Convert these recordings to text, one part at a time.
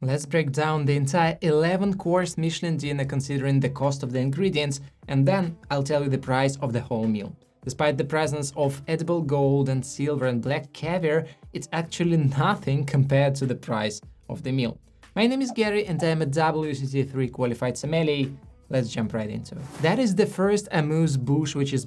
Let's break down the entire 11-course Michelin dinner considering the cost of the ingredients, and then I'll tell you the price of the whole meal. Despite the presence of edible gold and silver and black caviar, it's actually nothing compared to the price of the meal. My name is Garry and I am a WCT3 qualified sommelier. Let's jump right into it. That is the first amuse-bouche, which is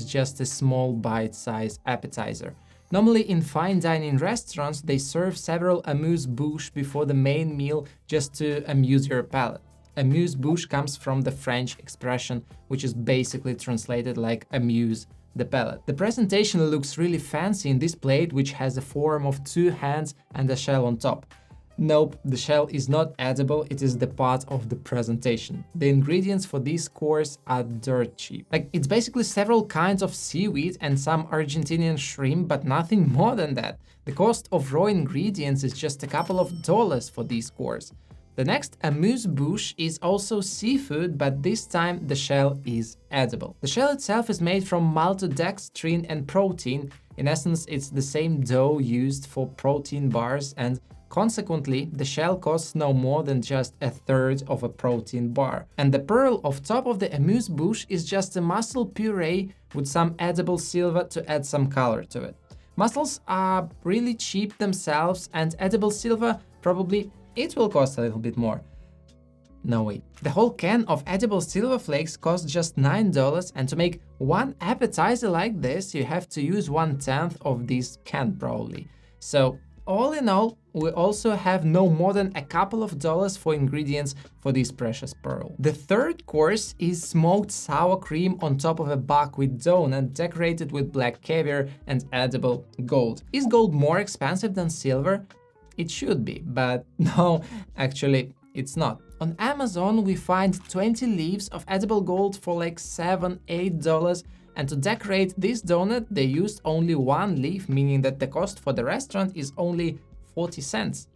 just a small bite-sized appetizer. Normally in fine dining restaurants, they serve several amuse-bouche before the main meal just to amuse your palate. Amuse-bouche comes from the French expression, which is basically translated like amuse the palate. The presentation looks really fancy in this plate, which has a form of two hands and a shell on top. Nope, the shell is not edible, it is the part of the presentation. The ingredients for this course are dirt cheap. It's basically several kinds of seaweed and some Argentinian shrimp, but nothing more than that. The cost of raw ingredients is just a couple of dollars for this course. The next amuse-bouche is also seafood, but this time the shell is edible. The shell itself is made from maltodextrin and protein. In essence, it's the same dough used for protein bars, and consequently, the shell costs no more than just a third of a protein bar. And the pearl of top of the amuse-bouche is just a mussel puree with some edible silver to add some color to it. Mussels are really cheap themselves, and edible silver, probably it will cost a little bit more. No way. The whole can of edible silver flakes costs just $9, and to make one appetizer like this, you have to use 1/10 of this can probably. So all in all, we also have no more than a couple of dollars for ingredients for this precious pearl. The third course is smoked sour cream on top of a buckwheat donut decorated with black caviar and edible gold. Is gold more expensive than silver? It should be, but no, actually it's not. On Amazon we find 20 leaves of edible gold for like $7–8. And to decorate this donut, they used only one leaf, meaning that the cost for the restaurant is only 40 cents.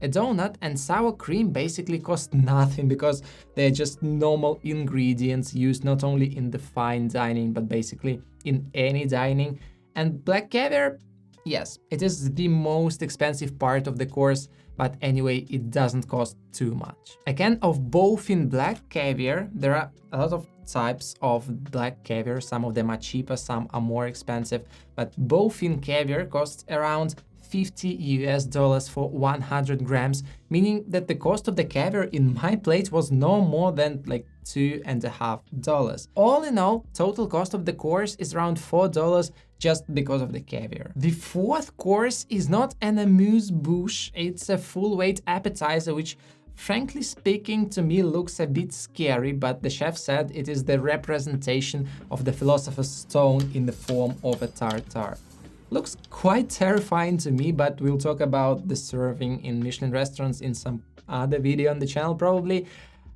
A donut and sour cream basically cost nothing because they're just normal ingredients used not only in the fine dining, but basically in any dining. And black caviar, yes, it is the most expensive part of the course, but anyway, it doesn't cost too much. A can of bowfin black caviar, there are a lot of types of black caviar, some of them are cheaper, some are more expensive, but bowfin caviar costs around $50 for 100 grams, meaning that the cost of the caviar in my plate was no more than like $2.50. All in all, total cost of the course is around $4 just because of the caviar. The fourth course is not an amuse-bouche, it's a full-weight appetizer, which frankly speaking to me looks a bit scary, but the chef said it is the representation of the philosopher's stone in the form of a tartar. Looks quite terrifying to me, but we'll talk about the serving in Michelin restaurants in some other video on the channel probably.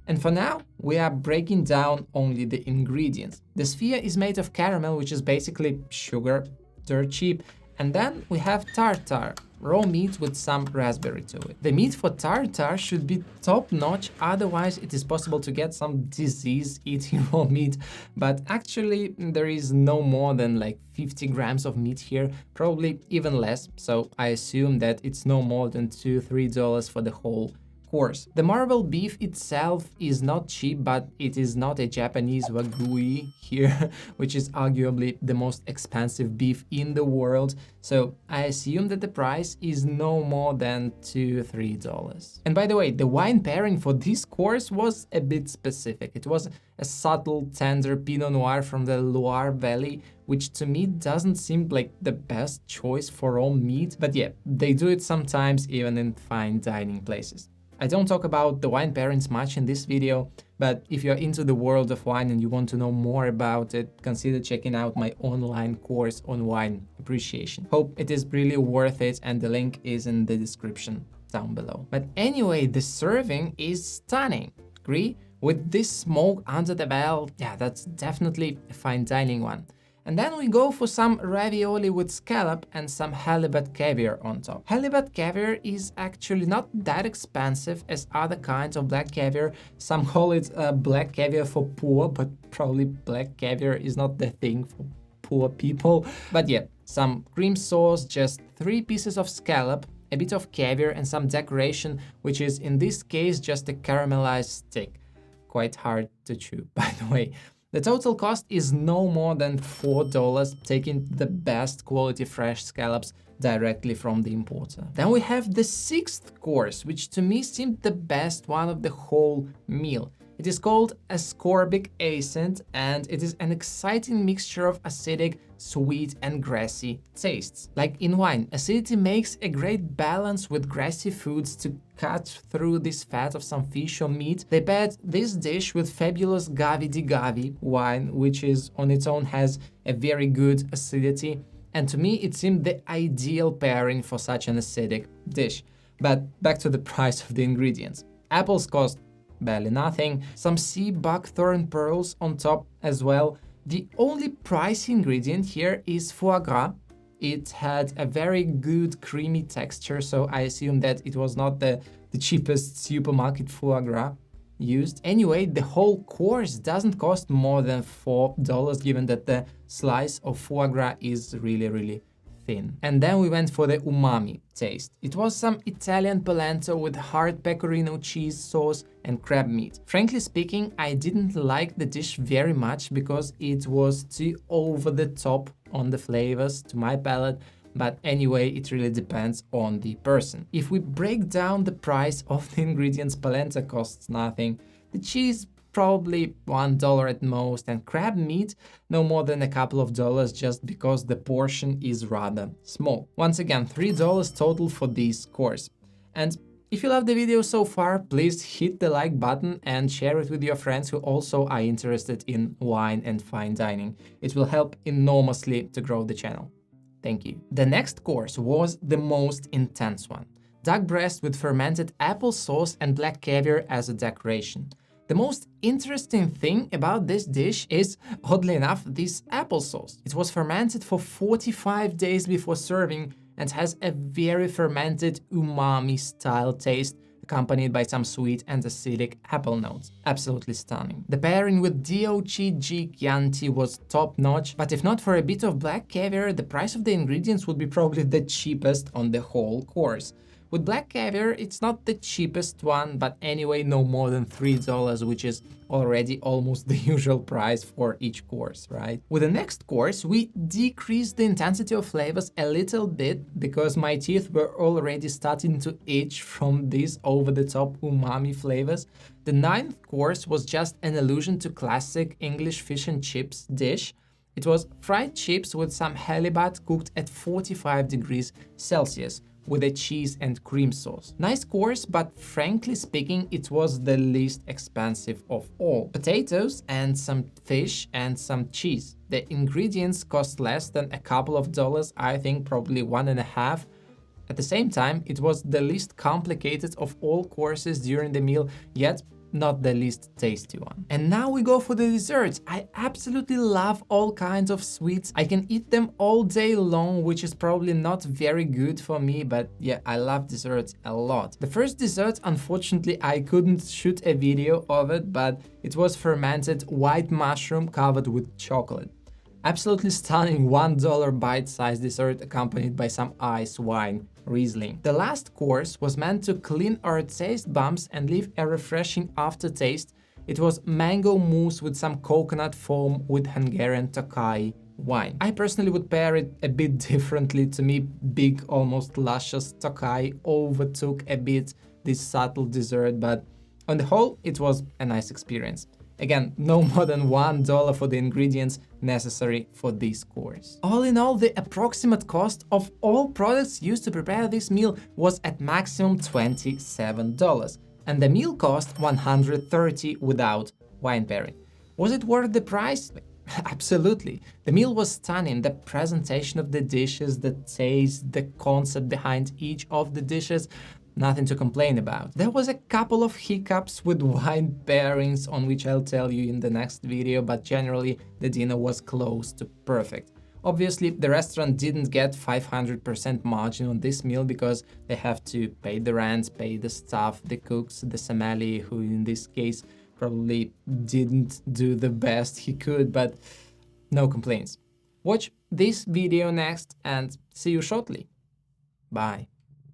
And for now, we are breaking down only the ingredients. The sphere is made of caramel, which is basically sugar, dirt cheap. And then we have tartar, raw meat with some raspberry to it. The meat for tartar should be top-notch, otherwise it is possible to get some disease eating raw meat. But actually, there is no more than like 50 grams of meat here, probably even less. So I assume that it's no more than $2–3 for the whole course. The marble beef itself is not cheap, but it is not a Japanese wagyu here, which is arguably the most expensive beef in the world. So I assume that the price is no more than $2–3. And by the way, the wine pairing for this course was a bit specific. It was a subtle, tender Pinot Noir from the Loire Valley, which to me doesn't seem like the best choice for raw meat. But yeah, they do it sometimes even in fine dining places. I don't talk about the wine pairings much in this video, but if you're into the world of wine and you want to know more about it, consider checking out my online course on wine appreciation. Hope it is really worth it, and the link is in the description down below. But anyway, the serving is stunning. Agree? With this smoke under the bell, yeah, that's definitely a fine dining one. And then we go for some ravioli with scallop and some halibut caviar on top. Halibut caviar is actually not that expensive as other kinds of black caviar. Some call it black caviar for poor, but probably black caviar is not the thing for poor people. But yeah, some cream sauce, just 3 pieces of scallop, a bit of caviar and some decoration, which is in this case just a caramelized stick. Quite hard to chew, by the way. The total cost is no more than $4, taking the best quality fresh scallops directly from the importer. Then we have the sixth course, which to me seemed the best one of the whole meal. It is called ascorbic acid, and it is an exciting mixture of acidic, sweet and grassy tastes. Like in wine, acidity makes a great balance with grassy foods to cut through this fat of some fish or meat. They paired this dish with fabulous Gavi di Gavi wine, which is on its own has a very good acidity, and to me it seemed the ideal pairing for such an acidic dish. But back to the price of the ingredients. Apples cost barely nothing, some sea buckthorn pearls on top as well. The only pricey ingredient here is foie gras. It had a very good creamy texture, so I assume that it was not the cheapest supermarket foie gras used. Anyway, the whole course doesn't cost more than $4, given that the slice of foie gras is really thin. And then we went for the umami taste. It was some Italian polenta with hard pecorino cheese sauce and crab meat. Frankly speaking, I didn't like the dish very much because it was too over the top on the flavors to my palate, but anyway, it really depends on the person. If we break down the price of the ingredients, polenta costs nothing. The cheese probably $1 at most, and crab meat no more than a couple of dollars just because the portion is rather small. Once again, $3 total for this course. And if you love the video so far, please hit the like button and share it with your friends who also are interested in wine and fine dining. It will help enormously to grow the channel. Thank you. The next course was the most intense one. Duck breast with fermented apple sauce and black caviar as a decoration. The most interesting thing about this dish is, oddly enough, this applesauce. It was fermented for 45 days before serving and has a very fermented umami-style taste, accompanied by some sweet and acidic apple notes. Absolutely stunning. The pairing with DOCG Chianti was top-notch, but if not for a bit of black caviar, the price of the ingredients would be probably the cheapest on the whole course. With black caviar, it's not the cheapest one, but anyway, no more than $3, which is already almost the usual price for each course, right? With the next course, we decreased the intensity of flavors a little bit because my teeth were already starting to itch from these over-the-top umami flavors. The ninth course was just an allusion to classic English fish and chips dish. It was fried chips with some halibut cooked at 45 degrees Celsius, with a cheese and cream sauce. Nice course, but frankly speaking, it was the least expensive of all. Potatoes and some fish and some cheese. The ingredients cost less than a couple of dollars, I think probably $1.50. At the same time, it was the least complicated of all courses during the meal, yet not the least tasty one. And now we go for the desserts. I absolutely love all kinds of sweets. I can eat them all day long, which is probably not very good for me, but yeah, I love desserts a lot. The first dessert, unfortunately, I couldn't shoot a video of it, but it was fermented white mushroom covered with chocolate. Absolutely stunning $1 bite-sized dessert accompanied by some ice wine, Riesling. The last course was meant to clean our taste bumps and leave a refreshing aftertaste. It was mango mousse with some coconut foam with Hungarian Tokai wine. I personally would pair it a bit differently. To me, big, almost luscious Tokai overtook a bit this subtle dessert, but on the whole, it was a nice experience. Again, no more than $1 for the ingredients necessary for this course. All in all, the approximate cost of all products used to prepare this meal was at maximum $27, and the meal cost $130 without wine pairing. Was it worth the price? Absolutely. The meal was stunning. The presentation of the dishes, the taste, the concept behind each of the dishes, nothing to complain about. There was a couple of hiccups with wine pairings on which I'll tell you in the next video, but generally the dinner was close to perfect. Obviously, the restaurant didn't get 500% margin on this meal because they have to pay the rent, pay the staff, the cooks, the sommelier, who in this case probably didn't do the best he could, but no complaints. Watch this video next and see you shortly. Bye.